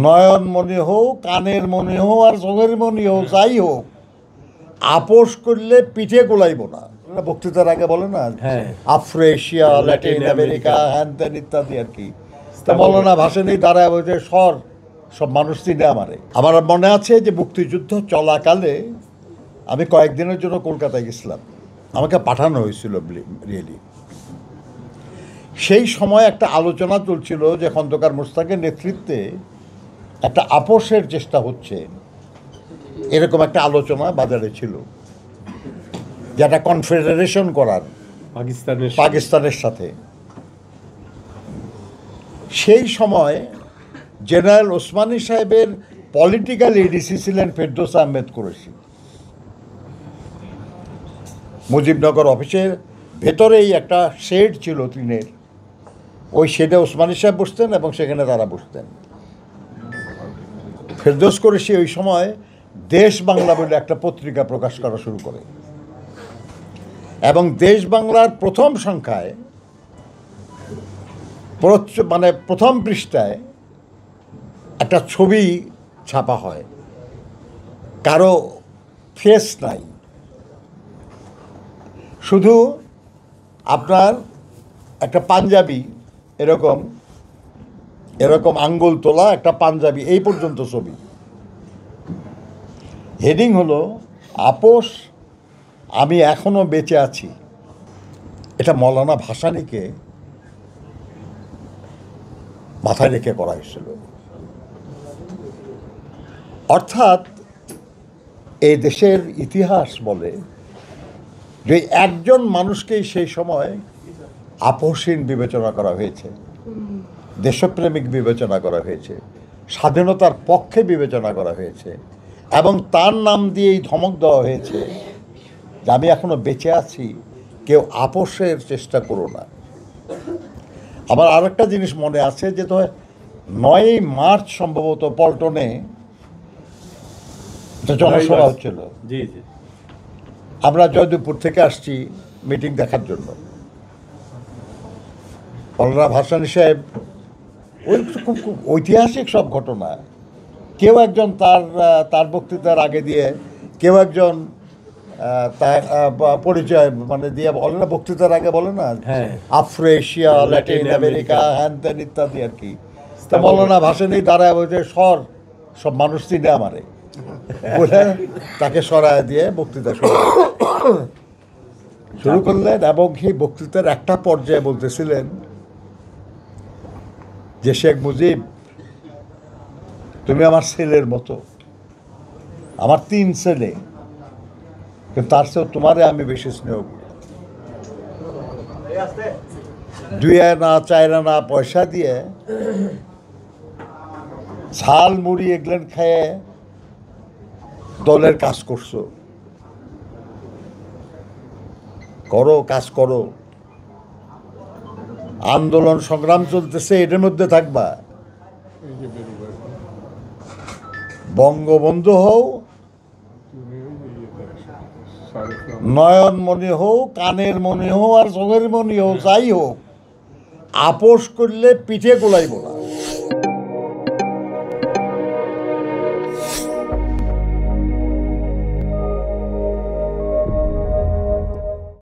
নয়ন মনি হোক, কানের মনি হোক আর চোখের মনি হোক, যাই হোক, আপোষ করলে পিঠে গোলাইব না। বক্তৃতার আগে বলে না, আফ্রিকা, ল্যাটিন আমেরিকা, হ্যান ত্যান ইত্যাদি আর কি। তা বলো না ভাষণেই দাঁড়ায় বলছে সর, সব মানুষ চিনে আমারে। আমার মনে আছে যে মুক্তিযুদ্ধ চলাকালে আমি কয়েকদিনের জন্য কলকাতায় গেছিলাম, আমাকে পাঠানো হয়েছিল রিয়েলি। সেই সময় একটা আলোচনা চলছিল যে খন্দকার মোশতাকের নেতৃত্বে একটা আপোষের চেষ্টা হচ্ছে, এরকম একটা আলোচনা বাজারে ছিল, যেটা কনফেডারেশন করার পাকিস্তানের সাথে। সেই সময় জেনারেল ওসমানী সাহেবের পলিটিক্যাল এডিসি ছিলেন ফেরদৌস আহমেদ কুরেশি। মুজিবনগর অফিসের ভেতরেই একটা শেড ছিল টিনের, ওই শেডে ওসমানী সাহেব বসতেন এবং সেখানে তারা বসতেন। ফেরদৌস কুরেশি ওই সময় দেশ বাংলা বলে একটা পত্রিকা প্রকাশ করা শুরু করে এবং দেশ বাংলার প্রথম সংখ্যায় প্রথম পৃষ্ঠায় একটা ছবি ছাপা হয়, কারো ফেস নাই, শুধু আপনার একটা পাঞ্জাবি, এরকম এরকম আঙ্গুল তোলা একটা পাঞ্জাবি, এই পর্যন্ত ছবি। হেডিং হলো আপোষ, আমি এখনো বেঁচে আছি। এটা মৌলানা ভাসানীকে মাথায় রেখে করা হয়েছিল। অর্থাৎ এই দেশের ইতিহাস বলে যে একজন মানুষকেই সেই সময় আপোষহীন বিবেচনা করা হয়েছে, দেশপ্রেমিক বিবেচনা করা হয়েছে, স্বাধীনতার পক্ষে বিবেচনা করা হয়েছে এবং তার নাম দিয়েই ধমক দেওয়া হয়েছে যে আমি এখনো বেঁচে আছি, কেউ আপোষের চেষ্টা করো না। আমার আরেকটা জিনিস মনে আছে যে তো 9ই মার্চ সম্ভবত পল্টনে জনসভা হচ্ছিল, আমরা জয়দেবপুর থেকে আসছি মিটিং দেখার জন্য। মৌলানা ভাসানী সাহেব ওই খুব ঐতিহাসিক সব ঘটনা, কেউ একজন তার বক্তৃতার আগে দিয়ে কেউ একজন তার পরিচয় দিয়ে বলে না, বক্তৃতার আগে বলে না আফ্রিকা, ল্যাটিন আমেরিকা, হ্যান ত্যান ইত্যাদি আর কি। তা মৌলানা ভাসানী দাঁড়ায় বলছে সর, সব মানুষ চিনে আমারে বলে তাকে সরায় দিয়ে বক্তৃতা শুরু করলেন এবং সেই বক্তৃতার একটা পর্যায়ে বলতেছিলেন যে শেখ মুজিব, তুমি আমার ছেলের মতো, আমার 3 ছেলে, কিন্তু তার চেয়েও তোমারে আমি বেশি স্নেহ করি। 2 আনা 4 আনা পয়সা দিয়ে ঝাল মুড়ি এগুলেন খেয়ে দলের কাজ করছো, করো, কাজ করো, আন্দোলন সংগ্রাম চলতেছে, এটার মধ্যে থাকবা, বঙ্গবন্ধু হও, নয়ন মনি হোক, কানের মনি হোক আর চোখের মনি হোক, যাই হোক, আপোষ করলে পিঠে গোলাইব না।